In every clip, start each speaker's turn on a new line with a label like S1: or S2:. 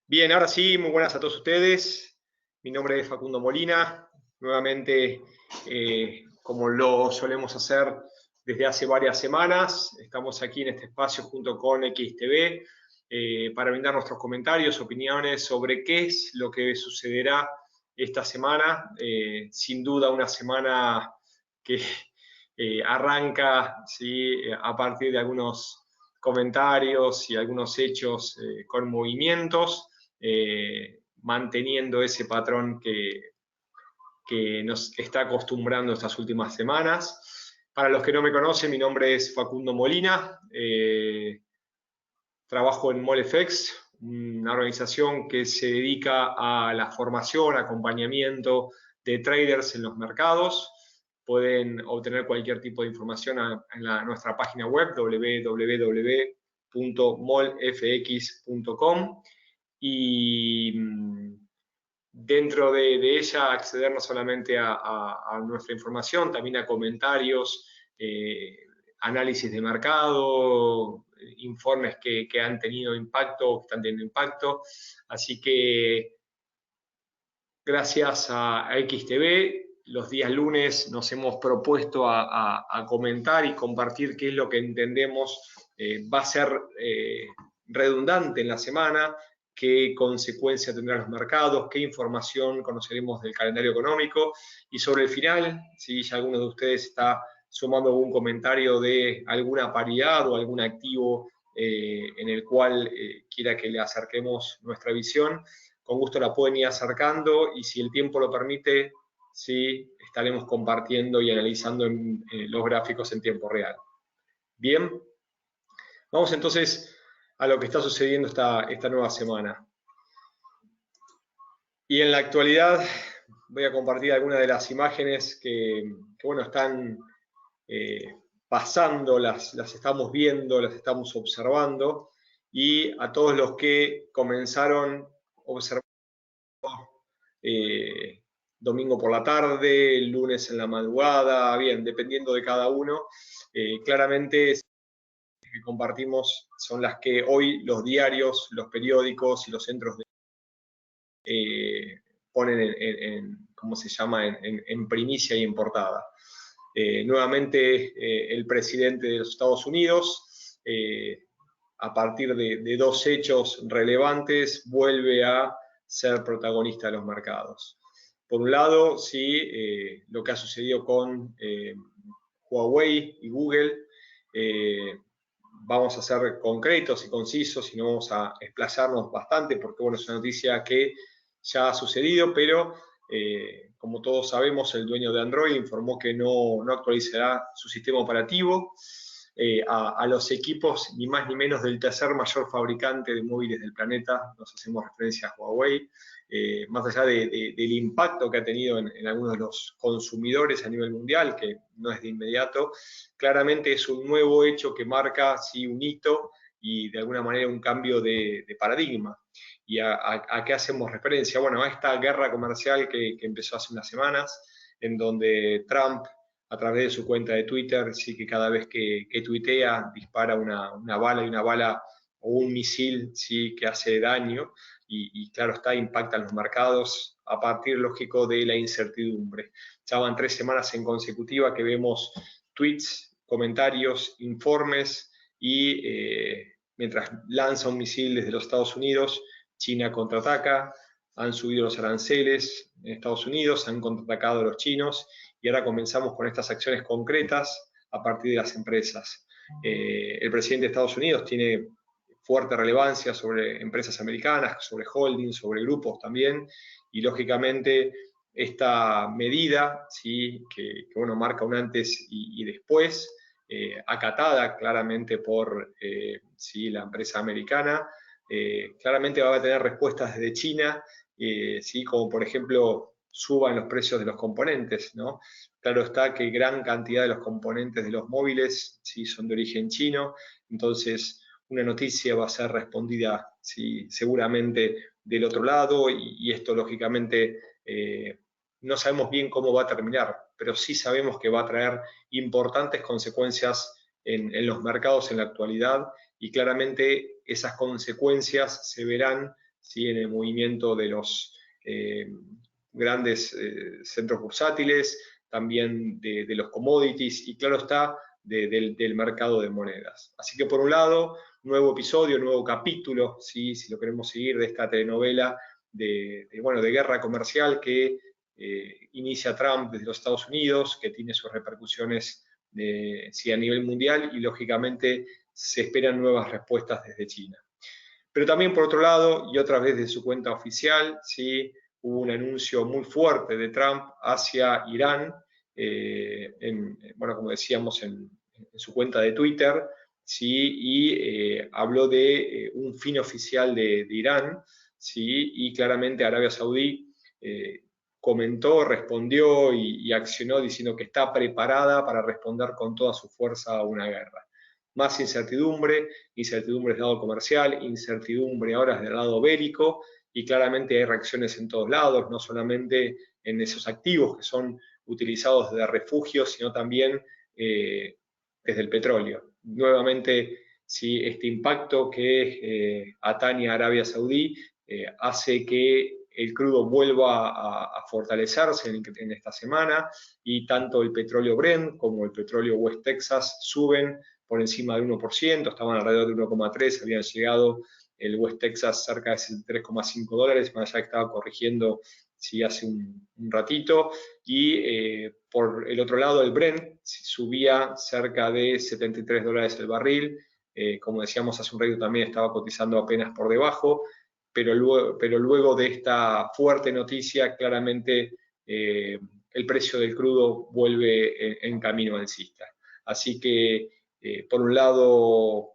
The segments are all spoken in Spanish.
S1: Bien, ahora sí, muy buenas a todos ustedes. Mi nombre es Facundo Molina. Nuevamente, como lo solemos hacer desde hace varias semanas, estamos aquí en este espacio junto con XTV para brindar nuestros comentarios, opiniones sobre qué es lo que sucederá esta semana. Sin duda una semana que arranca, ¿sí?, a partir de algunos comentarios y algunos hechos con movimientos. Manteniendo ese patrón que nos está acostumbrando estas últimas semanas. Para los que no me conocen, mi nombre es Facundo Molina, trabajo en MolFX, una organización que se dedica a la formación, acompañamiento de traders en los mercados. Pueden obtener cualquier tipo de información en nuestra página web www.molfx.com y dentro de ella acceder no solamente a nuestra información, también a comentarios, análisis de mercado, informes que han tenido impacto, que están teniendo impacto. Así que gracias a XTV, los días lunes nos hemos propuesto a comentar y compartir qué es lo que entendemos va a ser redundante en la semana, qué consecuencia tendrán los mercados, qué información conoceremos del calendario económico y sobre el final, si ya alguno de ustedes está sumando algún comentario de alguna paridad o algún activo en el cual quiera que le acerquemos nuestra visión, con gusto la pueden ir acercando y si el tiempo lo permite, sí, estaremos compartiendo y analizando los gráficos en tiempo real. Bien, vamos entonces a lo que está sucediendo esta nueva semana. Y en la actualidad voy a compartir algunas de las imágenes que bueno, están pasando, las estamos viendo, las estamos observando, y a todos los que comenzaron observando domingo por la tarde, lunes en la madrugada, bien, dependiendo de cada uno, claramente que compartimos son las que hoy los diarios, los periódicos y los centros ponen ¿cómo se llama?, en primicia y en portada. Nuevamente el presidente de los Estados Unidos, a partir de dos hechos relevantes, vuelve a ser protagonista de los mercados. Por un lado, sí, lo que ha sucedido con Huawei y Google. Vamos a ser concretos y concisos y no vamos a explayarnos bastante porque bueno, es una noticia que ya ha sucedido, pero como todos sabemos, el dueño de Android informó que no actualizará su sistema operativo a los equipos ni más ni menos del tercer mayor fabricante de móviles del planeta. Nos hacemos referencia a Huawei, más allá del impacto que ha tenido en algunos de los consumidores a nivel mundial, que no es de inmediato. Claramente es un nuevo hecho que marca, sí, un hito y de alguna manera un cambio de paradigma. ¿Y a qué hacemos referencia? Bueno, a esta guerra comercial que empezó hace unas semanas, en donde Trump, a través de su cuenta de Twitter, sí, que cada vez que tuitea dispara una bala o un misil, sí, que hace daño y claro está, impactan los mercados a partir, lógico, de la incertidumbre. Ya van 3 semanas en consecutiva que vemos tweets, comentarios, informes y mientras lanza un misil desde los Estados Unidos, China contraataca, han subido los aranceles en Estados Unidos, han contraatacado a los chinos y ahora comenzamos con estas acciones concretas a partir de las empresas. El presidente de Estados Unidos tiene fuerte relevancia sobre empresas americanas, sobre holdings, sobre grupos también, y lógicamente esta medida, ¿sí?, que bueno, marca un antes y después, acatada claramente por ¿sí?, la empresa americana, claramente va a tener respuestas desde China, ¿sí?, como por ejemplo suban los precios de los componentes, ¿no? Claro está que gran cantidad de los componentes de los móviles, ¿sí?, son de origen chino, entonces una noticia va a ser respondida, ¿sí?, seguramente del otro lado y esto lógicamente no sabemos bien cómo va a terminar, pero sí sabemos que va a traer importantes consecuencias en los mercados en la actualidad y claramente esas consecuencias se verán, ¿sí? En el movimiento de los grandes centros bursátiles, también de los commodities y claro está, del mercado de monedas. Así que por un lado, nuevo episodio, nuevo capítulo, ¿sí? Si lo queremos seguir, de esta telenovela de guerra comercial que inicia Trump desde los Estados Unidos, que tiene sus repercusiones sí, a nivel mundial y lógicamente se esperan nuevas respuestas desde China. Pero también por otro lado, y otra vez de su cuenta oficial, ¿sí? Hubo un anuncio muy fuerte de Trump hacia Irán, como decíamos, en su cuenta de Twitter, ¿sí? Y habló de un fin oficial de Irán, ¿sí? Y claramente Arabia Saudí comentó, respondió y accionó diciendo que está preparada para responder con toda su fuerza a una guerra. Más incertidumbre del lado comercial, incertidumbre ahora del lado bélico, y claramente hay reacciones en todos lados, no solamente en esos activos que son utilizados de refugio, sino también desde el petróleo. Nuevamente, si este impacto que atañe a Arabia Saudí hace que el crudo vuelva a fortalecerse en esta semana, y tanto el petróleo Brent como el petróleo West Texas suben por encima del 1%, estaban alrededor de 1,3, habían llegado el West Texas cerca de $3,5, más allá que estaba corrigiendo sí, hace un ratito, y por el otro lado el Brent subía cerca de $73 el barril, como decíamos hace un rato también estaba cotizando apenas por debajo, pero luego de esta fuerte noticia claramente el precio del crudo vuelve en camino alcista. Así que por un lado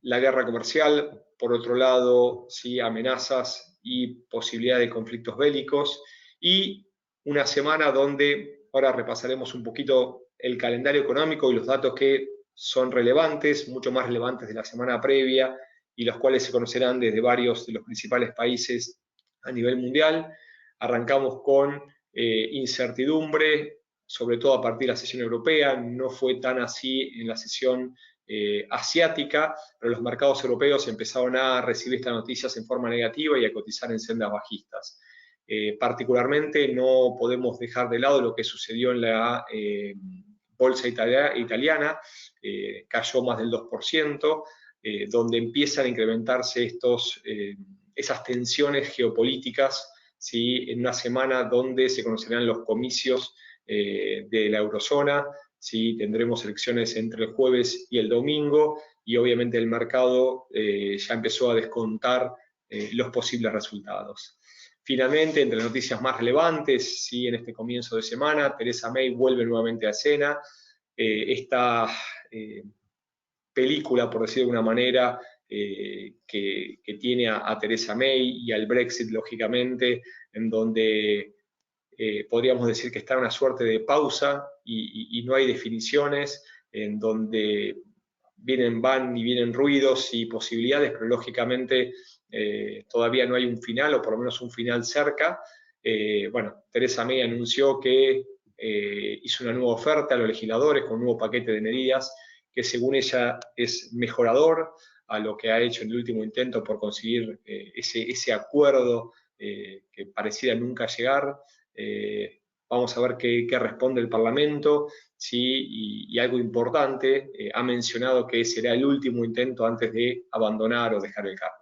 S1: la guerra comercial, por otro lado sí, amenazas y posibilidad de conflictos bélicos, y una semana donde ahora repasaremos un poquito el calendario económico y los datos que son relevantes, mucho más relevantes de la semana previa y los cuales se conocerán desde varios de los principales países a nivel mundial. Arrancamos con incertidumbre, sobre todo a partir de la sesión europea, no fue tan así en la sesión asiática, pero los mercados europeos empezaron a recibir estas noticias en forma negativa y a cotizar en sendas bajistas. Particularmente no podemos dejar de lado lo que sucedió en la bolsa italiana, cayó más del 2%, donde empiezan a incrementarse esas tensiones geopolíticas, ¿sí? En una semana donde se conocerán los comicios de la eurozona, ¿sí? Tendremos elecciones entre el jueves y el domingo, y obviamente el mercado ya empezó a descontar los posibles resultados. Finalmente, entre las noticias más relevantes, ¿sí? En este comienzo de semana, Theresa May vuelve nuevamente a escena. Esta película, por decir de alguna manera, que tiene a Theresa May y al Brexit, lógicamente, en donde podríamos decir que está en una suerte de pausa y no hay definiciones, en donde van y vienen ruidos y posibilidades, pero lógicamente todavía no hay un final, o por lo menos un final cerca. Theresa May anunció que hizo una nueva oferta a los legisladores con un nuevo paquete de medidas que según ella es mejorador a lo que ha hecho en el último intento por conseguir ese acuerdo que pareciera nunca llegar. Vamos a ver qué responde el Parlamento, ¿sí? Y algo importante, ha mencionado que será el último intento antes de abandonar o dejar el cargo.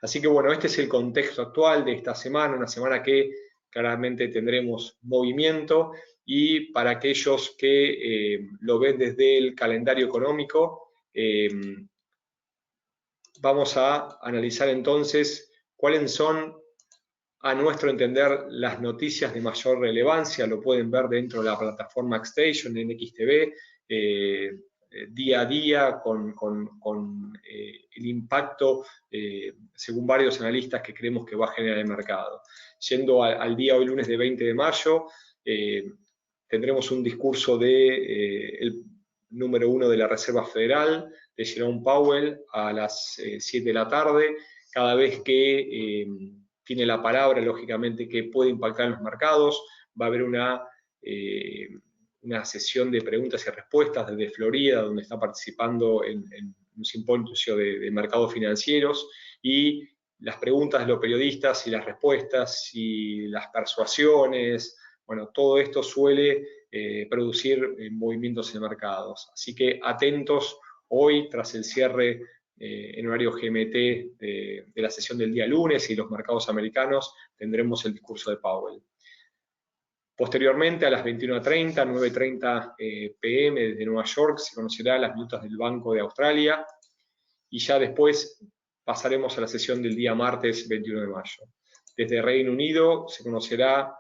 S1: Así que bueno, este es el contexto actual de esta semana, una semana que claramente tendremos movimiento, y para aquellos que lo ven desde el calendario económico, vamos a analizar entonces cuáles son, a nuestro entender, las noticias de mayor relevancia. Lo pueden ver dentro de la plataforma Xstation en XTV, día a día, con el impacto, según varios analistas, que creemos que va a generar el mercado. Yendo al día hoy, lunes de 20 de mayo, tendremos un discurso del número 1 de la Reserva Federal, de Jerome Powell, a las 7 de la tarde. Cada vez que tiene la palabra, lógicamente, que puede impactar en los mercados, va a haber una sesión de preguntas y respuestas desde Florida, donde está participando en un simposio de mercados financieros, y las preguntas de los periodistas y las respuestas y las persuasiones, bueno, todo esto suele producir movimientos en mercados. Así que atentos hoy, tras el cierre en horario GMT de la sesión del día lunes y los mercados americanos, tendremos el discurso de Powell. Posteriormente, a las 21:30, 9:30 p.m. desde Nueva York, se conocerán las minutas del Banco de Australia y ya después pasaremos a la sesión del día martes 21 de mayo. Desde Reino Unido se conocerá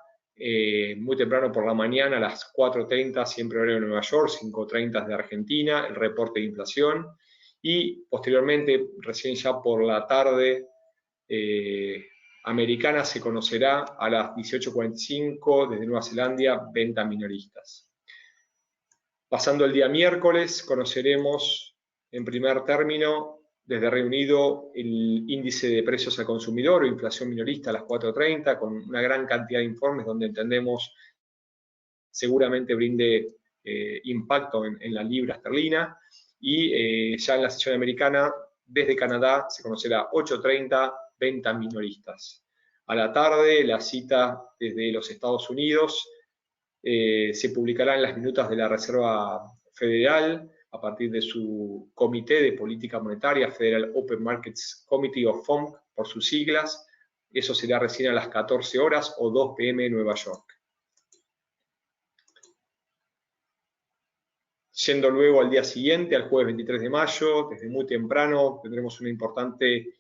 S1: muy temprano por la mañana a las 4:30, siempre horario de Nueva York, 5:30 de Argentina, el reporte de inflación y posteriormente, recién ya por la tarde americana, se conocerá a las 18:45 desde Nueva Zelanda, ventas minoristas. Pasando el día miércoles, conoceremos en primer término desde Reino Unido el índice de precios al consumidor o inflación minorista a las 4:30, con una gran cantidad de informes donde entendemos seguramente brinde impacto en la libra esterlina. Y ya en la sesión americana, desde Canadá, se conocerá 8:30 ventas minoristas. A la tarde, la cita desde los Estados Unidos, se publicarán las minutas de la Reserva Federal a partir de su Comité de Política Monetaria, Federal Open Markets Committee of FOMC, por sus siglas. Eso será recién a las 14 horas o 2 p.m. en Nueva York. Yendo luego al día siguiente, al jueves 23 de mayo, desde muy temprano tendremos una importante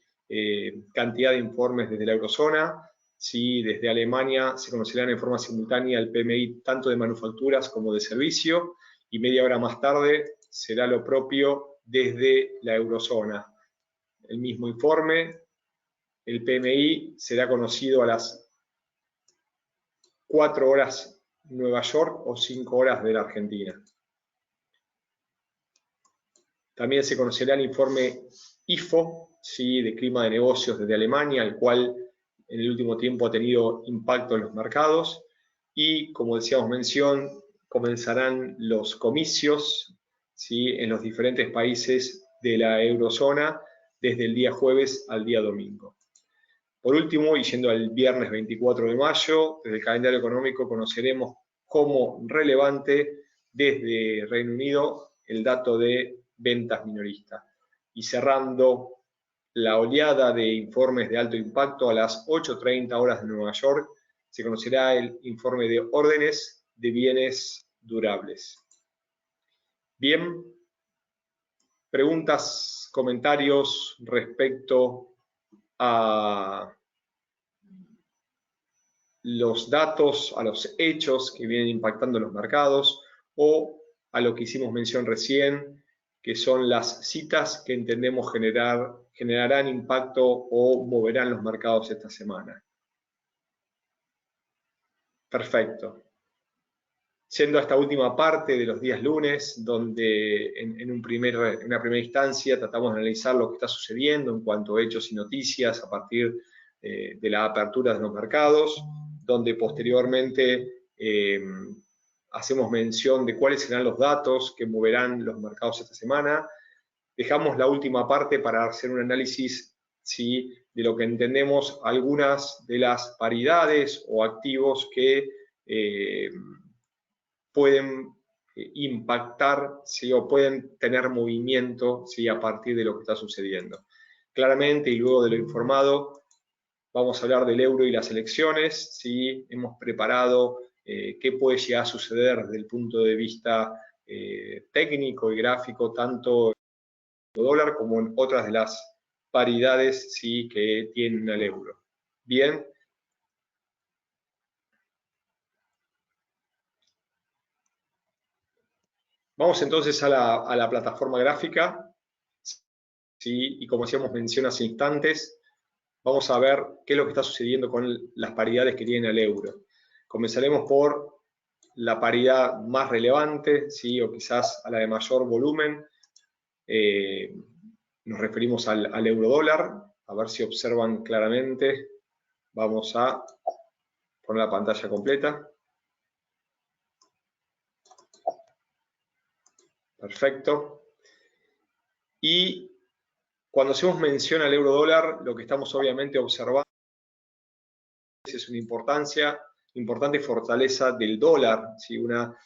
S1: cantidad de informes desde la eurozona. Sí, desde Alemania se conocerán en forma simultánea el PMI tanto de manufacturas como de servicio, y media hora más tarde será lo propio desde la eurozona. El mismo informe, el PMI, será conocido a las 4 horas Nueva York o 5 horas de la Argentina. También se conocerá el informe IFO, ¿sí?, de clima de negocios desde Alemania, el cual en el último tiempo ha tenido impacto en los mercados. Y, como decíamos, comenzarán los comicios, ¿sí?, en los diferentes países de la eurozona desde el día jueves al día domingo. Por último, y yendo al viernes 24 de mayo, desde el calendario económico conoceremos como relevante desde Reino Unido el dato de ventas minoristas. Y cerrando la oleada de informes de alto impacto, a las 8:30 horas de Nueva York, se conocerá el informe de órdenes de bienes durables. Bien, preguntas, comentarios respecto a los datos, a los hechos que vienen impactando los mercados, o a lo que hicimos mención recién, que son las citas que entendemos generarán impacto o moverán los mercados esta semana. Perfecto. Siendo esta última parte de los días lunes, donde en una primera instancia tratamos de analizar lo que está sucediendo en cuanto a hechos y noticias a partir de la apertura de los mercados, donde posteriormente hacemos mención de cuáles serán los datos que moverán los mercados esta semana. Dejamos la última parte para hacer un análisis, ¿sí?, de lo que entendemos algunas de las paridades o activos que pueden impactar, ¿sí?, o pueden tener movimiento, ¿sí?, a partir de lo que está sucediendo. Claramente, y luego de lo informado, vamos a hablar del euro y las elecciones, ¿sí? Hemos preparado qué puede llegar a suceder desde el punto de vista técnico y gráfico, tanto en el dólar como en otras de las paridades, ¿sí?, que tienen al euro. Bien. Vamos entonces a la plataforma gráfica, ¿sí? Y como hacíamos mención hace instantes, vamos a ver qué es lo que está sucediendo con las paridades que tienen al euro. Comenzaremos por la paridad más relevante, ¿sí?, o quizás a la de mayor volumen. Nos referimos al euro dólar. A ver si observan claramente. Vamos a poner la pantalla completa. Perfecto. Y Cuando hacemos mención al euro dólar, lo que estamos obviamente observando es una importante fortaleza del dólar, ¿sí? Una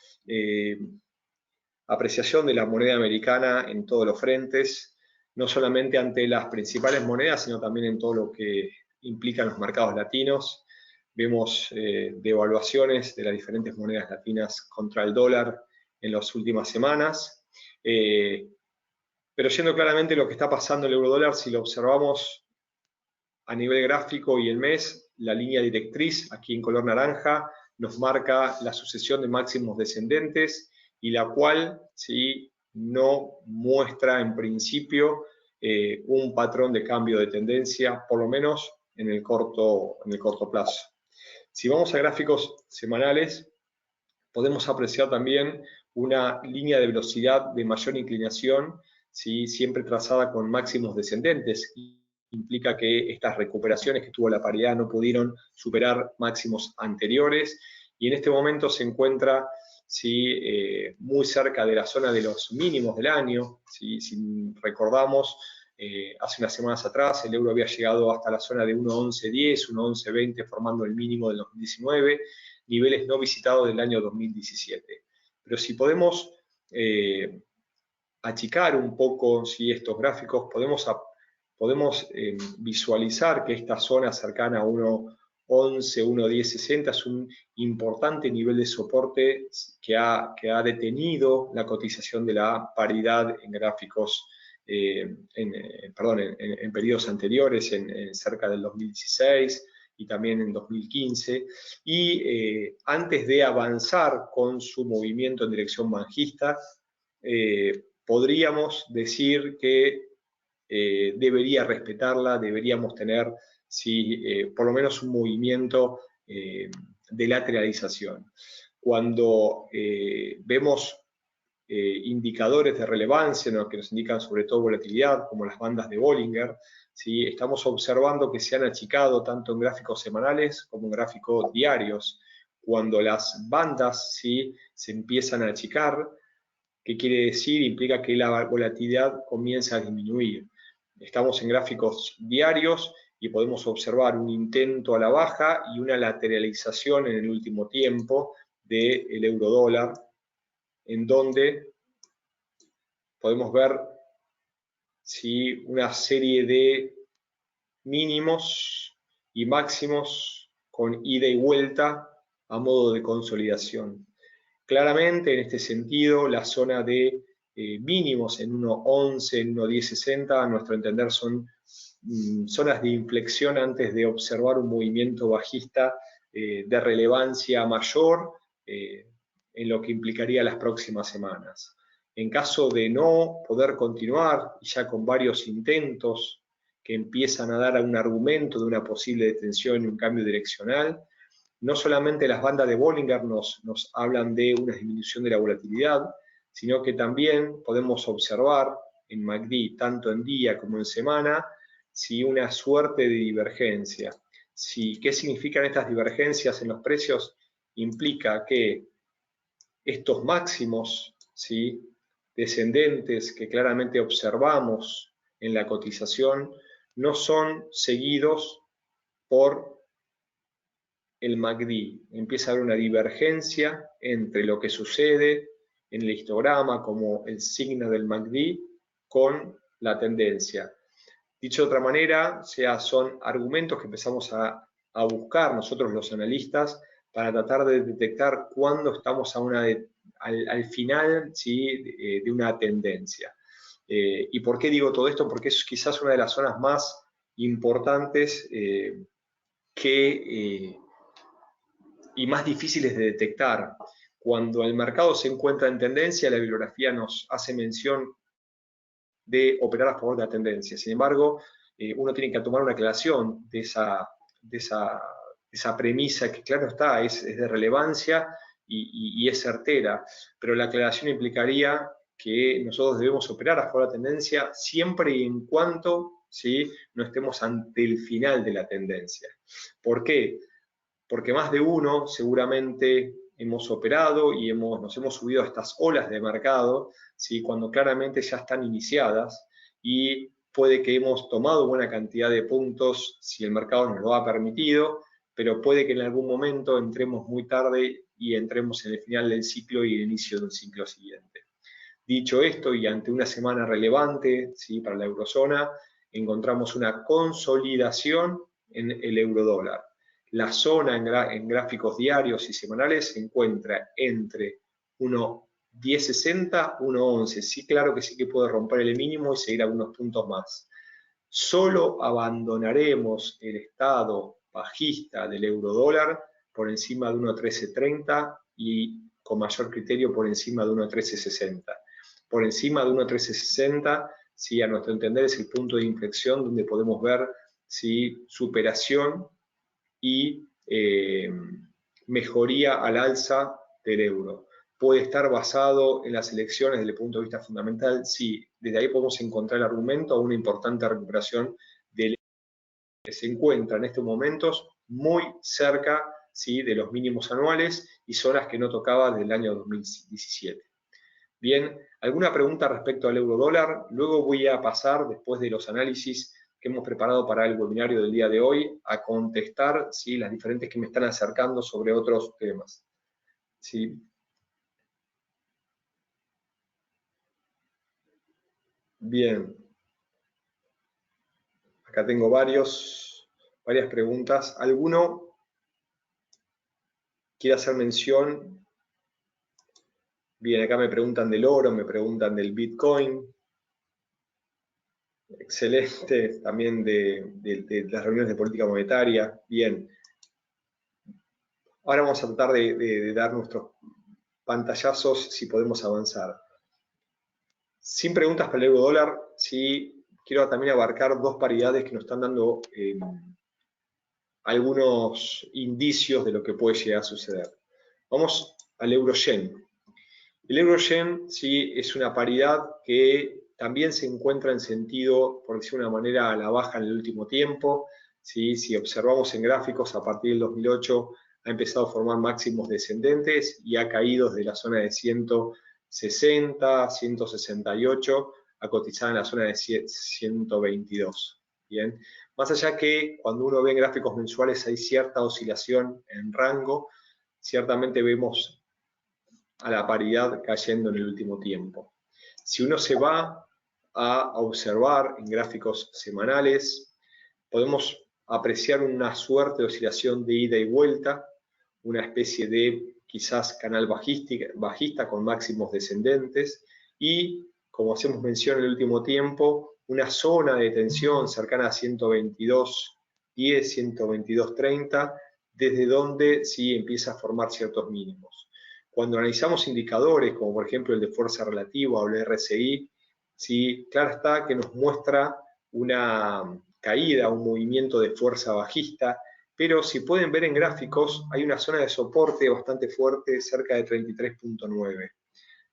S1: apreciación de la moneda americana en todos los frentes, no solamente ante las principales monedas, sino también en todo lo que implican los mercados latinos. Vemos devaluaciones de las diferentes monedas latinas contra el dólar en las últimas semanas. Pero yendo claramente lo que está pasando el euro dólar, si lo observamos a nivel gráfico y el mes, la línea directriz aquí en color naranja nos marca la sucesión de máximos descendentes y la cual ¿sí? No muestra en principio un patrón de cambio de tendencia, por lo menos en el corto plazo. Si vamos a gráficos semanales, podemos apreciar también una línea de velocidad de mayor inclinación, ¿sí? Siempre trazada con máximos descendentes. Implica que estas recuperaciones que tuvo la paridad no pudieron superar máximos anteriores y en este momento se encuentra ¿sí? Muy cerca de la zona de los mínimos del año. ¿Sí? Si recordamos, hace unas semanas atrás el euro había llegado hasta la zona de 1.1110, 1.1120 formando el mínimo del 2019, niveles no visitados del año 2017. Pero si podemos achicar un poco ¿sí? Estos gráficos, podemos visualizar que esta zona cercana a 1.11, 1.1060 es un importante nivel de soporte que ha detenido la cotización de la paridad en gráficos, en periodos anteriores, cerca del 2016 y también en 2015. Y antes de avanzar con su movimiento en dirección bajista, podríamos decir que debería respetarla, deberíamos tener ¿sí? Por lo menos un movimiento de lateralización. Cuando vemos indicadores de relevancia, ¿no? Que nos indican sobre todo volatilidad, como las bandas de Bollinger, ¿sí? Estamos observando que se han achicado tanto en gráficos semanales como en gráficos diarios. Cuando las bandas ¿sí? Se empiezan a achicar, ¿qué quiere decir? Implica que la volatilidad comienza a disminuir. Estamos en gráficos diarios y podemos observar un intento a la baja y una lateralización en el último tiempo del euro dólar, en donde podemos ver ¿sí? Una serie de mínimos y máximos con ida y vuelta a modo de consolidación. Claramente, en este sentido, la zona de mínimos en 1.11, en 1.1060, a nuestro entender son zonas de inflexión antes de observar un movimiento bajista de relevancia mayor en lo que implicaría las próximas semanas. En caso de no poder continuar, y ya con varios intentos que empiezan a dar un argumento de una posible detención y un cambio direccional, no solamente las bandas de Bollinger nos hablan de una disminución de la volatilidad, sino que también podemos observar en MACD, tanto en día como en semana, ¿sí? Una suerte de divergencia. ¿Qué significan estas divergencias en los precios? Implica que estos máximos ¿sí? Descendentes que claramente observamos en la cotización no son seguidos por el MACD. Empieza a haber una divergencia entre lo que sucede en el histograma como el signo del MACD con la tendencia. Dicho de otra manera, son argumentos que empezamos a buscar nosotros los analistas para tratar de detectar cuándo estamos al final ¿sí? de una tendencia. ¿Y por qué digo todo esto? Porque es quizás una de las zonas más importantes y más difíciles de detectar. Cuando el mercado se encuentra en tendencia, la bibliografía nos hace mención de operar a favor de la tendencia. Sin embargo, uno tiene que tomar una aclaración de esa premisa que, claro está, es de relevancia y es certera, pero la aclaración implicaría que nosotros debemos operar a favor de la tendencia siempre y en cuanto ¿sí? No estemos ante el final de la tendencia. ¿Por qué? Porque más de uno seguramente hemos operado y nos hemos subido a estas olas de mercado, ¿sí? Cuando claramente ya están iniciadas y puede que hemos tomado buena cantidad de puntos si el mercado nos lo ha permitido, pero puede que en algún momento entremos muy tarde y entremos en el final del ciclo y el inicio del ciclo siguiente. Dicho esto, y ante una semana relevante, ¿sí?, para la eurozona, encontramos una consolidación en el eurodólar. La zona en gráficos diarios y semanales se encuentra entre 1.1060, 1.11. Sí, claro que sí que puede romper el mínimo y seguir algunos puntos más. Solo abandonaremos el estado bajista del eurodólar por encima de 1.1330 y con mayor criterio por encima de 1.1360. Por encima de 1.1360, sí, a nuestro entender es el punto de inflexión donde podemos ver sí, superación y mejoría al alza del euro. ¿Puede estar basado en las elecciones desde el punto de vista fundamental? Sí, desde ahí podemos encontrar el argumento a una importante recuperación del euro, que se encuentra en estos momentos muy cerca, ¿sí?, de los mínimos anuales y zonas que no tocaba desde el año 2017. Bien, ¿alguna pregunta respecto al euro dólar? Luego voy a pasar, después de los análisis que hemos preparado para el webinario del día de hoy, a contestar, ¿sí?, las diferentes que me están acercando sobre otros temas. ¿Sí? Bien. Acá tengo varias preguntas. ¿Alguno quiere hacer mención? Bien, acá me preguntan del oro, me preguntan del Bitcoin. Excelente, también de las reuniones de política monetaria. Bien. Ahora vamos a tratar de dar nuestros pantallazos si podemos avanzar. Sin preguntas para el euro dólar, sí quiero también abarcar dos paridades que nos están dando algunos indicios de lo que puede llegar a suceder. Vamos al euro-yen. El euro-yen sí es una paridad que también se encuentra en sentido, por decirlo de una manera, a la baja en el último tiempo. ¿Sí? Si observamos en gráficos, a partir del 2008 ha empezado a formar máximos descendentes y ha caído desde la zona de 160, 168, a cotizar en la zona de 122. Bien, más allá que cuando uno ve en gráficos mensuales hay cierta oscilación en rango, ciertamente vemos a la paridad cayendo en el último tiempo. Si uno se va a observar en gráficos semanales, podemos apreciar una suerte de oscilación de ida y vuelta, una especie de quizás canal bajista con máximos descendentes y, como hacemos mención en el último tiempo, una zona de tensión cercana a 122.10, 122.30, desde donde sí empieza a formar ciertos mínimos. Cuando analizamos indicadores, como por ejemplo el de fuerza relativa o el RSI, sí, claro está que nos muestra una caída, un movimiento de fuerza bajista, pero si pueden ver en gráficos, hay una zona de soporte bastante fuerte cerca de 33.9.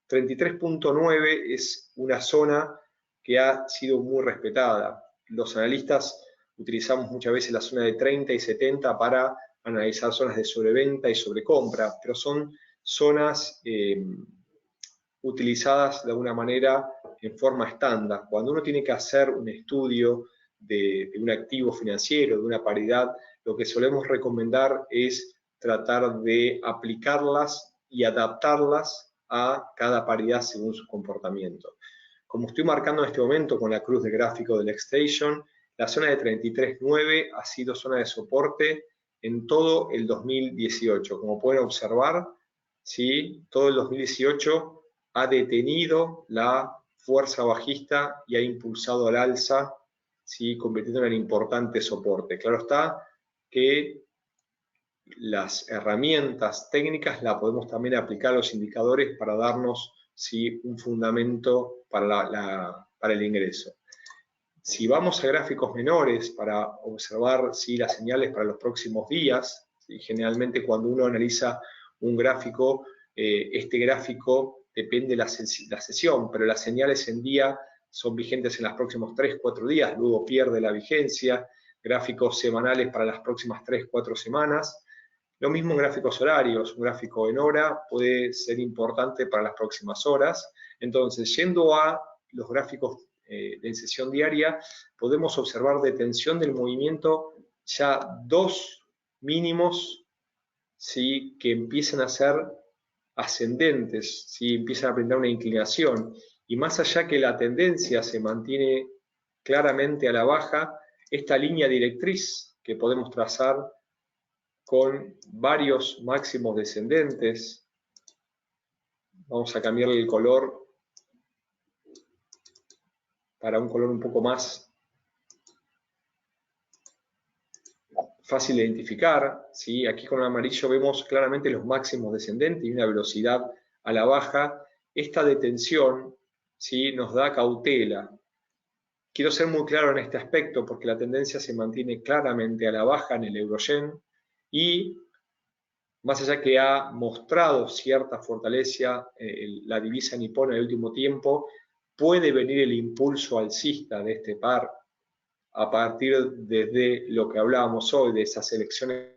S1: 33.9 es una zona que ha sido muy respetada. Los analistas utilizamos muchas veces la zona de 30 y 70 para analizar zonas de sobreventa y sobrecompra, pero son zonas utilizadas de alguna manera en forma estándar. Cuando uno tiene que hacer un estudio de un activo financiero, de una paridad, lo que solemos recomendar es tratar de aplicarlas y adaptarlas a cada paridad según su comportamiento. Como estoy marcando en este momento con la cruz de gráfico del Xstation, la zona de 33.9 ha sido zona de soporte en todo el 2018. Como pueden observar, ¿sí?, todo el 2018 ha detenido la fuerza bajista y ha impulsado al alza, ¿sí?, convirtiéndolo en importante soporte. Claro está que las herramientas técnicas las podemos también aplicar a los indicadores para darnos, ¿sí?, un fundamento para el ingreso. Si vamos a gráficos menores para observar, ¿sí?, las señales para los próximos días, ¿sí?, generalmente cuando uno analiza un gráfico, este gráfico depende de la sesión, pero las señales en día son vigentes en los próximos 3-4 días, luego pierde la vigencia. Gráficos semanales para las próximas 3-4 semanas. Lo mismo en gráficos horarios, un gráfico en hora puede ser importante para las próximas horas. Entonces, yendo a los gráficos en sesión diaria, podemos observar detención del movimiento, ya dos mínimos, ¿sí?, que empiezan a ser ascendentes, ¿sí?, empiezan a presentar una inclinación, y más allá que la tendencia se mantiene claramente a la baja, esta línea directriz que podemos trazar con varios máximos descendentes, vamos a cambiarle el color para un color un poco más fácil de identificar, ¿sí? Aquí con el amarillo vemos claramente los máximos descendentes y una velocidad a la baja. Esta detención, ¿sí?, nos da cautela. Quiero ser muy claro en este aspecto porque la tendencia se mantiene claramente a la baja en el euro-yen y más allá que ha mostrado cierta fortaleza la divisa nipona en el último tiempo, puede venir el impulso alcista de este par a partir desde lo que hablábamos hoy, de esas elecciones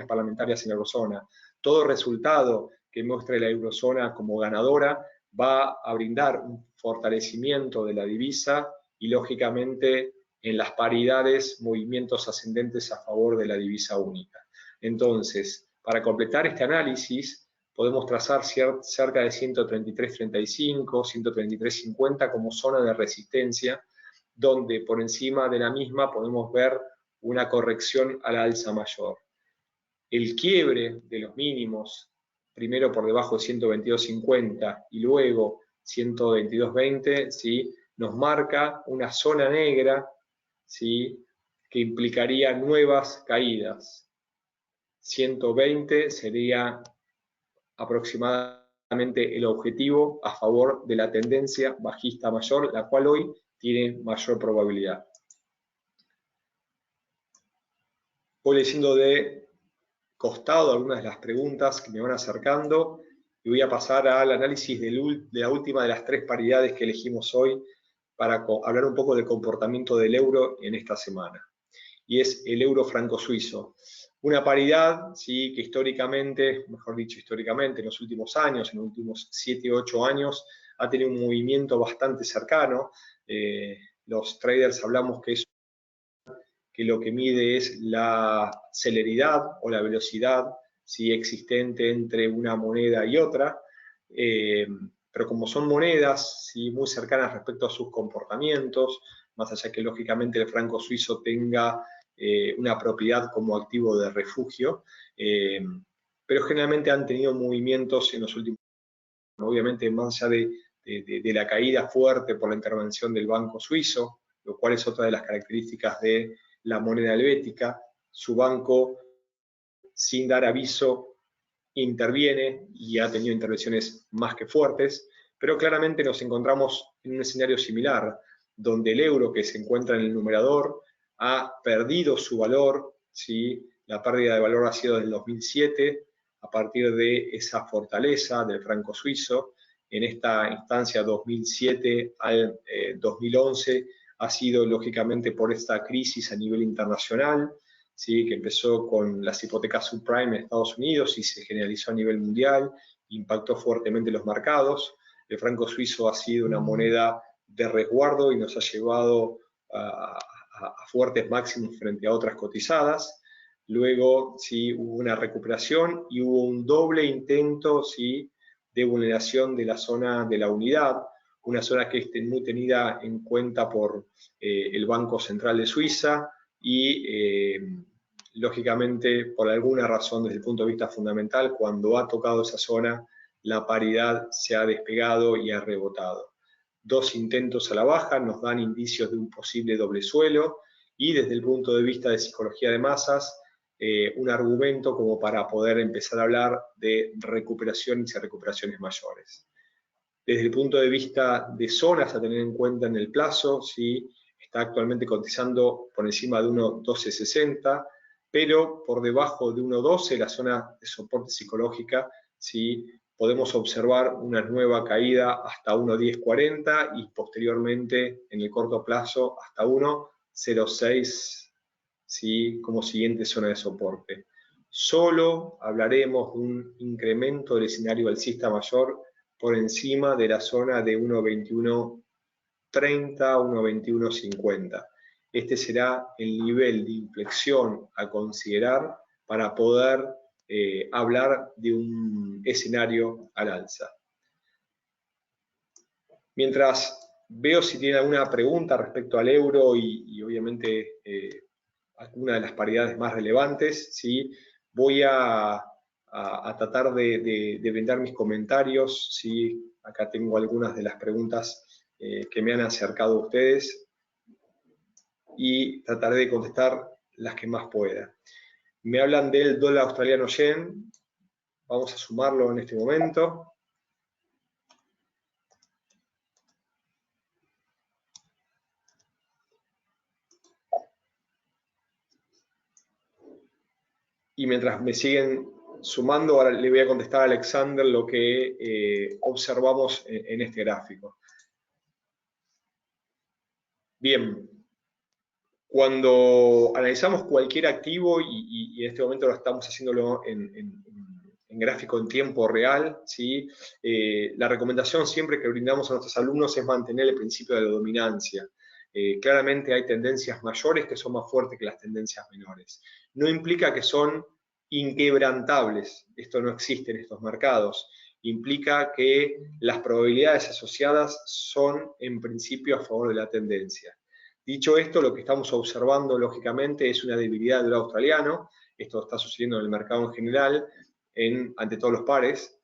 S1: parlamentarias en la eurozona. Todo resultado que muestre la eurozona como ganadora va a brindar un fortalecimiento de la divisa y, lógicamente, en las paridades, movimientos ascendentes a favor de la divisa única. Entonces, para completar este análisis, podemos trazar cerca de 133.35, 133.50 como zona de resistencia, donde por encima de la misma podemos ver una corrección a la alza mayor. El quiebre de los mínimos, primero por debajo de 122.50 y luego 122.20, ¿sí?, nos marca una zona negra, ¿sí?, que implicaría nuevas caídas. 120 sería aproximadamente el objetivo a favor de la tendencia bajista mayor, la cual hoy tiene mayor probabilidad. Voy leyendo de costado algunas de las preguntas que me van acercando y voy a pasar al análisis de la última de las tres paridades que elegimos hoy para hablar un poco del comportamiento del euro en esta semana. Y es el euro franco suizo. Una paridad, sí, que históricamente, mejor dicho históricamente, en los últimos años, en los últimos 7 o 8 años, ha tenido un movimiento bastante cercano. Los traders hablamos que lo que mide es la celeridad o la velocidad, ¿sí?, existente entre una moneda y otra, pero como son monedas, ¿sí?, muy cercanas respecto a sus comportamientos, más allá que lógicamente el franco suizo tenga una propiedad como activo de refugio, pero generalmente han tenido movimientos en los últimos años, obviamente más allá de la caída fuerte por la intervención del banco suizo, lo cual es otra de las características de la moneda helvética. Su banco, sin dar aviso, interviene y ha tenido intervenciones más que fuertes, pero claramente nos encontramos en un escenario similar, donde el euro que se encuentra en el numerador ha perdido su valor, ¿sí? La pérdida de valor ha sido desde el 2007, a partir de esa fortaleza del franco suizo. En esta instancia 2007 al 2011 ha sido lógicamente por esta crisis a nivel internacional, ¿sí?, que empezó con las hipotecas subprime en Estados Unidos y se generalizó a nivel mundial, impactó fuertemente los mercados. El franco suizo ha sido una moneda de resguardo y nos ha llevado a fuertes máximos frente a otras cotizadas. Luego, sí, hubo una recuperación y hubo un doble intento, sí, de vulneración de la zona de la unidad, una zona que es muy tenida en cuenta por el Banco Central de Suiza y, lógicamente, por alguna razón desde el punto de vista fundamental, cuando ha tocado esa zona, la paridad se ha despegado y ha rebotado. Dos intentos a la baja nos dan indicios de un posible doble suelo y desde el punto de vista de psicología de masas, un argumento como para poder empezar a hablar de recuperaciones y recuperaciones mayores. Desde el punto de vista de zonas a tener en cuenta en el plazo, ¿sí?, está actualmente cotizando por encima de 1.1260, pero por debajo de 1.12, la zona de soporte psicológica, ¿sí?, podemos observar una nueva caída hasta 1.1040 y posteriormente en el corto plazo hasta 1.06, ¿sí?, como siguiente zona de soporte. Solo hablaremos de un incremento del escenario alcista mayor por encima de la zona de 1.21 1.21.50. Este será el nivel de inflexión a considerar para poder hablar de un escenario al alza. Mientras veo si tiene alguna pregunta respecto al euro y obviamente alguna de las paridades más relevantes, ¿sí? Voy a tratar de brindar mis comentarios, ¿sí? Acá tengo algunas de las preguntas que me han acercado ustedes y trataré de contestar las que más pueda. Me hablan del dólar australiano yen, vamos a sumarlo en este momento. Y mientras me siguen sumando, ahora le voy a contestar a Alexander lo que observamos en este gráfico. Bien, cuando analizamos cualquier activo, y en este momento lo estamos haciéndolo en gráfico en tiempo real, ¿sí? La recomendación siempre que brindamos a nuestros alumnos es mantener el principio de la dominancia. Claramente hay tendencias mayores que son más fuertes que las tendencias menores. No implica que son inquebrantables, esto no existe en estos mercados. Implica que las probabilidades asociadas son en principio a favor de la tendencia. Dicho esto, lo que estamos observando lógicamente es una debilidad del australiano. Esto está sucediendo en el mercado en general, ante todos los pares.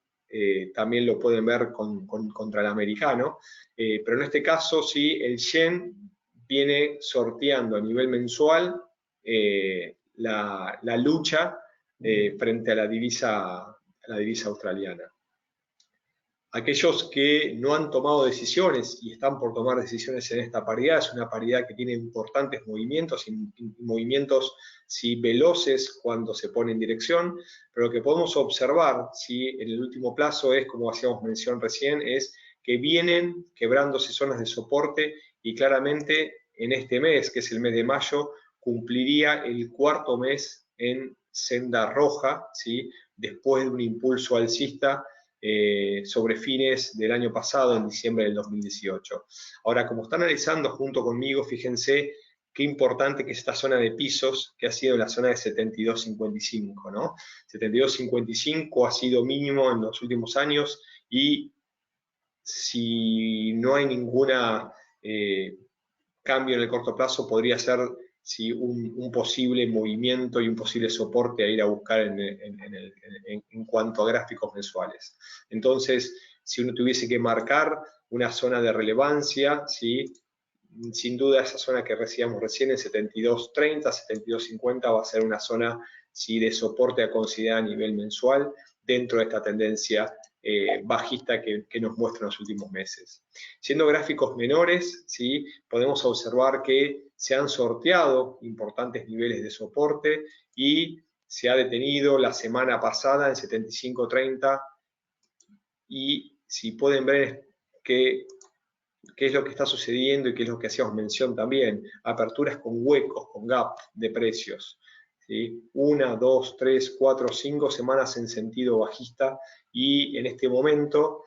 S1: También lo pueden ver contra el americano. Pero en este caso, sí, el yen viene sorteando a nivel mensual la lucha frente a la divisa australiana. Aquellos que no han tomado decisiones y están por tomar decisiones en esta paridad, es una paridad que tiene importantes movimientos, y movimientos sí, veloces cuando se pone en dirección, pero lo que podemos observar sí, en el último plazo es, como hacíamos mención recién, es que vienen quebrándose zonas de soporte y claramente en este mes, que es el mes de mayo, cumpliría el cuarto mes en senda roja, ¿sí? Después de un impulso alcista sobre fines del año pasado, en diciembre del 2018. Ahora, como están analizando junto conmigo, fíjense qué importante que es esta zona de pisos, que ha sido la zona de 72.55, ¿no? 72.55 ha sido mínimo en los últimos años y si no hay ninguna cambio en el corto plazo, podría ser sí, un posible movimiento y un posible soporte a ir a buscar en cuanto a gráficos mensuales. Entonces, si uno tuviese que marcar una zona de relevancia, ¿sí? Sin duda esa zona que decíamos recién en 72.30, 72.50 va a ser una zona ¿sí? de soporte a considerar a nivel mensual dentro de esta tendencia bajista que nos muestran los últimos meses. Siendo gráficos menores, ¿sí? Podemos observar que se han sorteado importantes niveles de soporte y se ha detenido la semana pasada en 75.30 y si pueden ver qué es lo que está sucediendo y qué es lo que hacíamos mención también, aperturas con huecos, con gap de precios. ¿Sí? 1, 2, 3, 4, 5 semanas en sentido bajista y en este momento,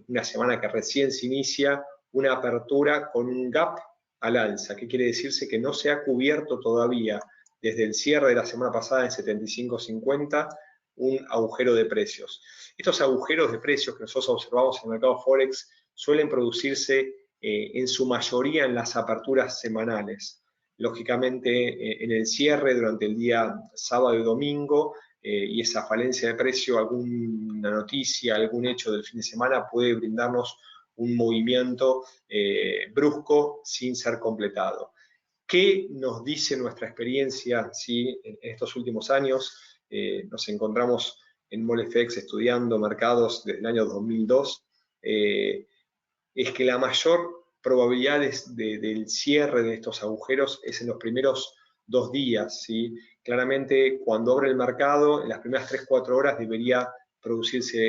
S1: una semana que recién se inicia, una apertura con un gap al alza. ¿Qué quiere decirse? Que no se ha cubierto todavía desde el cierre de la semana pasada en 75.50 un agujero de precios. Estos agujeros de precios que nosotros observamos en el mercado Forex suelen producirse en su mayoría en las aperturas semanales. Lógicamente, en el cierre durante el día sábado y domingo, y esa falencia de precio, alguna noticia, algún hecho del fin de semana puede brindarnos un movimiento brusco sin ser completado. ¿Qué nos dice nuestra experiencia ¿sí? en estos últimos años? Nos encontramos en MOLFX estudiando mercados desde el año 2002. Es que la mayor probabilidad del cierre de estos agujeros es en los primeros 2 días. ¿sí? Claramente, cuando abre el mercado, en las primeras 3-4 horas debería producirse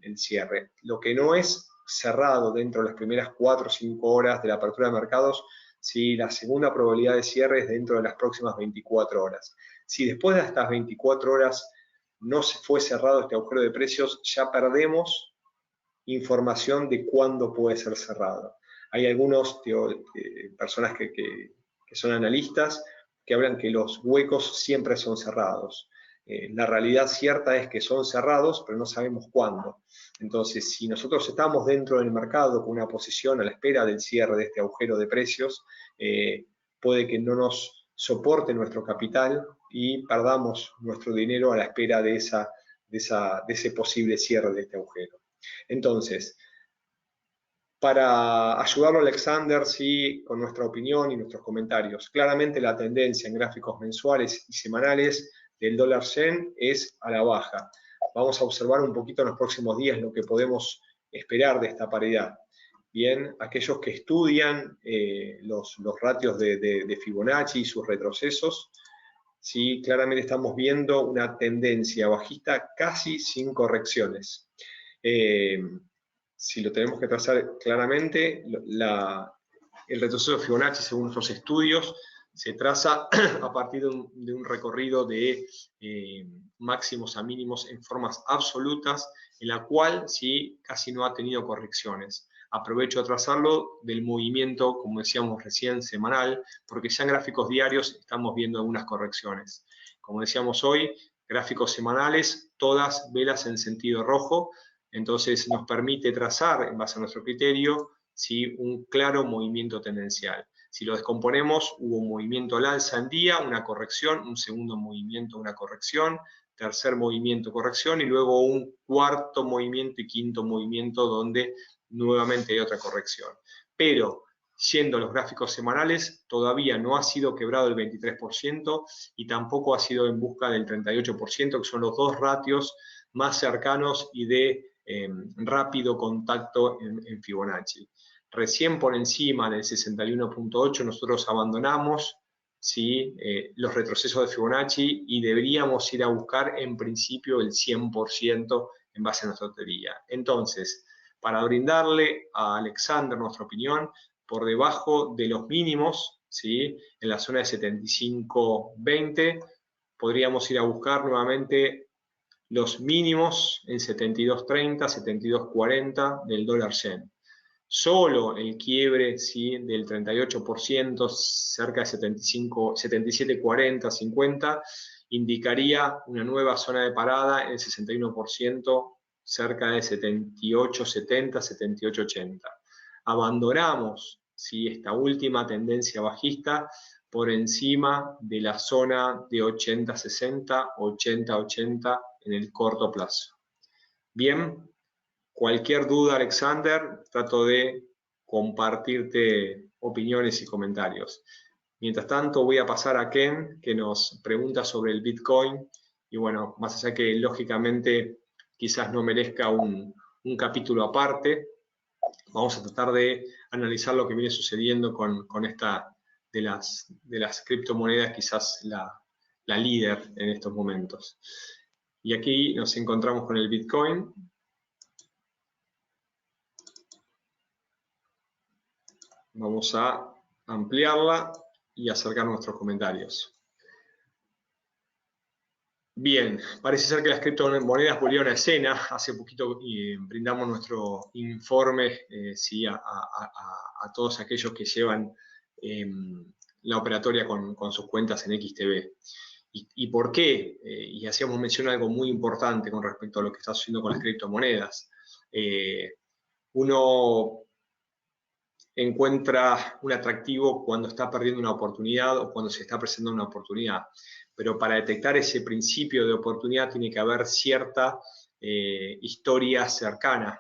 S1: el cierre. Lo que no es cerrado dentro de las primeras 4 o 5 horas de la apertura de mercados, ¿sí? La segunda probabilidad de cierre es dentro de las próximas 24 horas. Si después de estas 24 horas no se fue cerrado este agujero de precios, ya perdemos información de cuándo puede ser cerrado. Hay algunos personas que son analistas que hablan que los huecos siempre son cerrados. La realidad cierta es que son cerrados, pero no sabemos cuándo. Entonces, si nosotros estamos dentro del mercado con una posición a la espera del cierre de este agujero de precios, puede que no nos soporte nuestro capital y perdamos nuestro dinero a la espera de ese posible cierre de este agujero. Entonces, para ayudarlo, Alexander, sí, con nuestra opinión y nuestros comentarios. Claramente la tendencia en gráficos mensuales y semanales del dólar yen es a la baja. Vamos a observar un poquito en los próximos días lo que podemos esperar de esta paridad. Bien, aquellos que estudian los ratios de Fibonacci y sus retrocesos, sí, claramente estamos viendo una tendencia bajista casi sin correcciones. Si lo tenemos que trazar claramente, el retroceso de Fibonacci, según nuestros estudios, se traza a partir de un recorrido de máximos a mínimos en formas absolutas, en la cual sí casi no ha tenido correcciones. Aprovecho a trazarlo del movimiento, como decíamos recién, semanal, porque ya en gráficos diarios estamos viendo algunas correcciones. Como decíamos hoy, gráficos semanales, todas velas en sentido rojo, entonces nos permite trazar, en base a nuestro criterio, ¿sí?, un claro movimiento tendencial. Si lo descomponemos, hubo un movimiento al alza en día, una corrección, un segundo movimiento, una corrección, tercer movimiento, corrección, y luego un cuarto movimiento y quinto movimiento donde nuevamente hay otra corrección. Pero, yendo a los gráficos semanales, todavía no ha sido quebrado el 23% y tampoco ha sido en busca del 38%, que son los dos ratios más cercanos y de rápido contacto en Fibonacci. Recién por encima del 61.8 nosotros abandonamos, ¿sí?, los retrocesos de Fibonacci y deberíamos ir a buscar en principio el 100% en base a nuestra teoría. Entonces, para brindarle a Alexander nuestra opinión, por debajo de los mínimos, ¿sí?, en la zona de 75.20, podríamos ir a buscar nuevamente los mínimos en 72.30, 72.40 del dólar yen. Solo el quiebre, ¿sí?, del 38%, cerca de 77.40, 50, indicaría una nueva zona de parada en el 61%, cerca de 78.70, 78.80. Abandonamos, ¿sí?, esta última tendencia bajista por encima de la zona de 80.60, 80.80 en el corto plazo. Bien, cualquier duda, Alexander, trato de compartirte opiniones y comentarios. Mientras tanto, voy a pasar a Ken, que nos pregunta sobre el Bitcoin. Y bueno, más allá que lógicamente quizás no merezca un capítulo aparte, vamos a tratar de analizar lo que viene sucediendo con esta de las criptomonedas, quizás la líder en estos momentos. Y aquí nos encontramos con el Bitcoin. Vamos a ampliarla y acercar nuestros comentarios. Bien, parece ser que las criptomonedas volvieron a escena. Hace poquito brindamos nuestro informe sí, a todos aquellos que llevan la operatoria con sus cuentas en XTB. ¿Y por qué? Y hacíamos mención a algo muy importante con respecto a lo que está sucediendo con las criptomonedas. Uno encuentra un atractivo cuando está perdiendo una oportunidad o cuando se está presentando una oportunidad. Pero para detectar ese principio de oportunidad tiene que haber cierta historia cercana.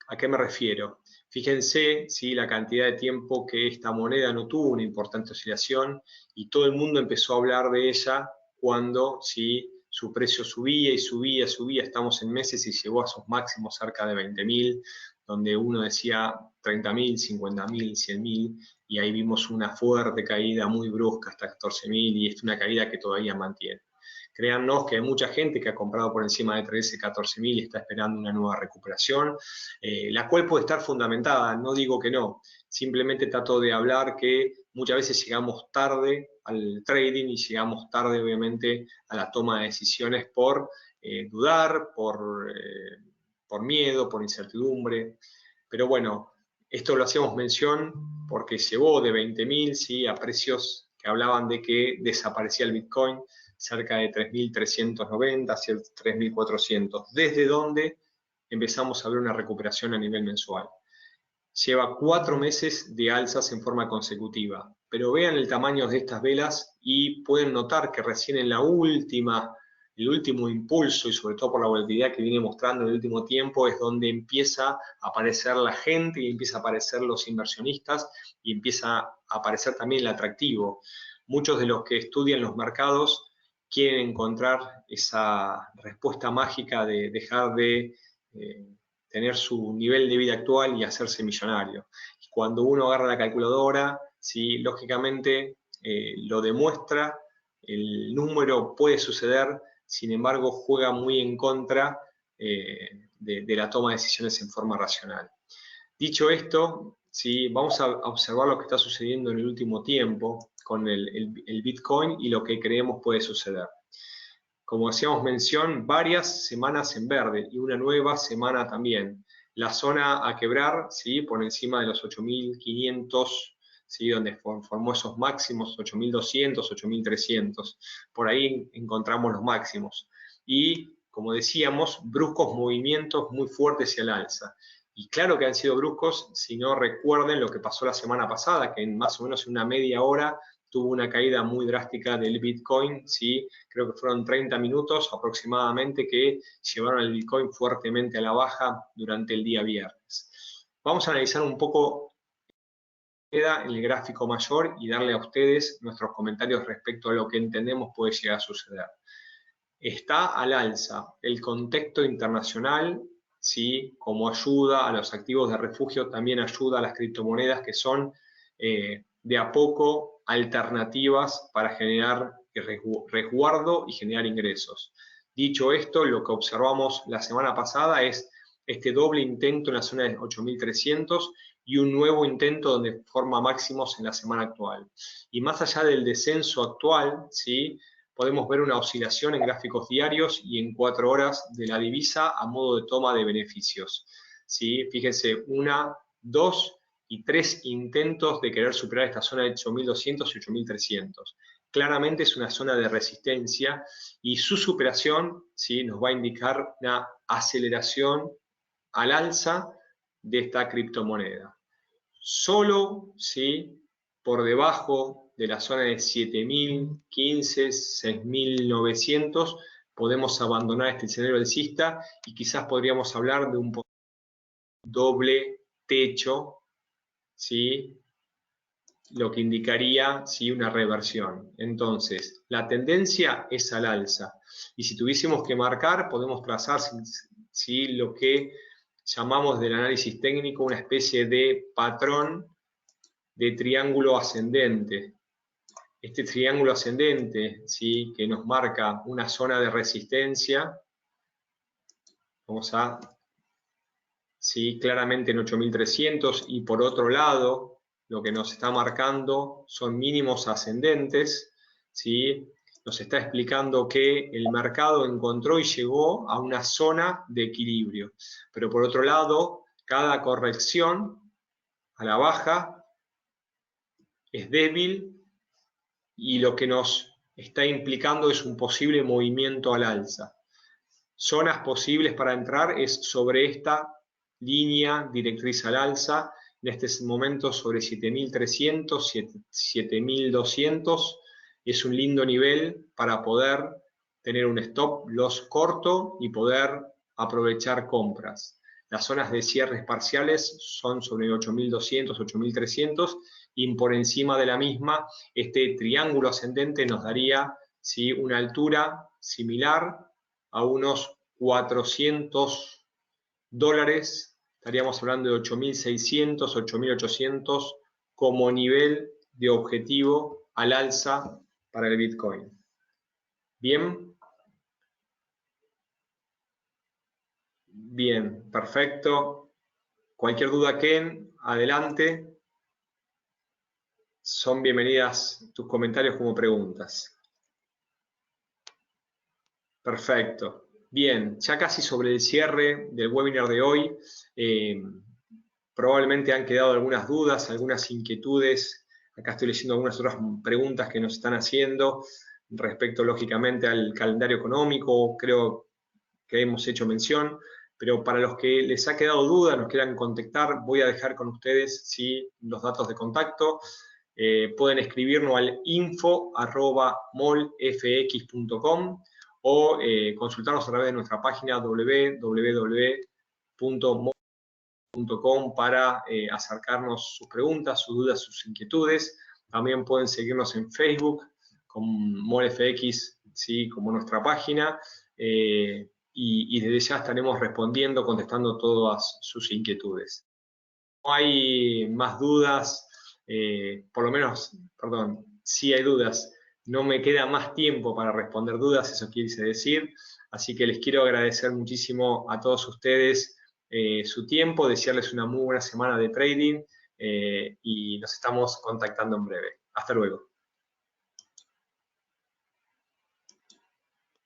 S1: ¿A qué me refiero? Fíjense, ¿sí?, la cantidad de tiempo que esta moneda no tuvo una importante oscilación y todo el mundo empezó a hablar de ella cuando, ¿sí?, su precio subía y subía, subía. Estamos en meses y llegó a sus máximos cerca de 20.000, donde uno decía 30.000, 50.000, 100.000, y ahí vimos una fuerte caída muy brusca hasta 14.000, y es una caída que todavía mantiene. Créannos que hay mucha gente que ha comprado por encima de 13, 14.000 y está esperando una nueva recuperación, la cual puede estar fundamentada, no digo que no, simplemente trato de hablar que muchas veces llegamos tarde al trading y llegamos tarde obviamente a la toma de decisiones por dudar, por miedo, por incertidumbre. Pero bueno, Esto lo hacíamos mención porque llegó de 20.000, ¿sí?, a precios que hablaban de que desaparecía el Bitcoin, cerca de 3.390, hacia 3.400, desde donde empezamos a ver una recuperación a nivel mensual. Lleva 4 meses de alzas en forma consecutiva, pero vean el tamaño de estas velas y pueden notar que recién en el último impulso, y sobre todo por la volatilidad que viene mostrando en el último tiempo, es donde empieza a aparecer la gente y empieza a aparecer los inversionistas y empieza a aparecer también el atractivo. Muchos de los que estudian los mercados quieren encontrar esa respuesta mágica de dejar de tener su nivel de vida actual y hacerse millonario. Y cuando uno agarra la calculadora, ¿sí?, lógicamente lo demuestra, el número puede suceder, sin embargo juega muy en contra de la toma de decisiones en forma racional. Dicho esto, ¿sí?, vamos a observar lo que está sucediendo en el último tiempo con el Bitcoin y lo que creemos puede suceder. Como hacíamos mención, varias semanas en verde y una nueva semana también. La zona a quebrar, ¿sí?, por encima de los 8.500, ¿sí?, donde formó esos máximos, 8.200, 8.300. Por ahí encontramos los máximos. Y, como decíamos, bruscos movimientos muy fuertes hacia el alza. Y claro que han sido bruscos, si no recuerden lo que pasó la semana pasada, que en más o menos una media hora tuvo una caída muy drástica del Bitcoin, ¿sí? Creo que fueron 30 minutos aproximadamente que llevaron el Bitcoin fuertemente a la baja durante el día viernes. Vamos a analizar un poco en el gráfico mayor y darle a ustedes nuestros comentarios respecto a lo que entendemos puede llegar a suceder. Está al alza el contexto internacional, ¿sí?, como ayuda a los activos de refugio, también ayuda a las criptomonedas que son de a poco alternativas para generar resguardo y generar ingresos. Dicho esto, lo que observamos la semana pasada es este doble intento en la zona de 8.300 y un nuevo intento donde forma máximos en la semana actual. Y más allá del descenso actual, ¿sí?, podemos ver una oscilación en gráficos diarios y en 4 horas de la divisa a modo de toma de beneficios. ¿Sí? Fíjense, 1, 2 y 3 intentos de querer superar esta zona de 8.200 y 8.300. Claramente es una zona de resistencia y su superación, ¿sí?, nos va a indicar una aceleración al alza de esta criptomoneda. Solo, ¿sí?, por debajo de la zona de 7.015, 6.900, podemos abandonar este escenario alcista y quizás podríamos hablar de un doble techo, ¿sí?, lo que indicaría, ¿sí?, una reversión. Entonces, la tendencia es al alza. Y si tuviésemos que marcar, podemos trazar, ¿sí?, lo que llamamos del análisis técnico una especie de patrón de triángulo ascendente. Este triángulo ascendente, ¿sí?, que nos marca una zona de resistencia, vamos a, ¿sí?, claramente en 8.300, y por otro lado, lo que nos está marcando son mínimos ascendentes, ¿sí?, nos está explicando que el mercado encontró y llegó a una zona de equilibrio. Pero por otro lado, cada corrección a la baja es débil y lo que nos está implicando es un posible movimiento al alza. Zonas posibles para entrar es sobre esta línea directriz al alza, en este momento sobre 7.300, 7.200, es un lindo nivel para poder tener un stop loss corto y poder aprovechar compras. Las zonas de cierres parciales son sobre 8.200, 8.300, y por encima de la misma, este triángulo ascendente nos daría, ¿sí?, una altura similar a unos $400, estaríamos hablando de 8.600, 8.800 como nivel de objetivo al alza para el Bitcoin. Bien. Bien, perfecto. Cualquier duda, Ken, adelante. Son bienvenidas tus comentarios como preguntas. Perfecto. Bien, ya casi sobre el cierre del webinar de hoy, probablemente han quedado algunas dudas, algunas inquietudes. Acá estoy leyendo algunas otras preguntas que nos están haciendo respecto, lógicamente, al calendario económico. Creo que hemos hecho mención, pero para los que les ha quedado duda, nos quieran contactar, voy a dejar con ustedes ¿sí? los datos de contacto. Pueden escribirnos al info@molfx.com o consultarnos a través de nuestra página www.mol.com para acercarnos sus preguntas, sus dudas, sus inquietudes. También pueden seguirnos en Facebook con MolFX, ¿sí? como nuestra página. Y desde ya estaremos respondiendo, contestando todas sus inquietudes. No hay más dudas, por lo menos, perdón, sí hay dudas. No me queda más tiempo para responder dudas, eso quise decir. Así que les quiero agradecer muchísimo a todos ustedes su tiempo, desearles una muy buena semana de trading y nos estamos contactando en breve. Hasta luego.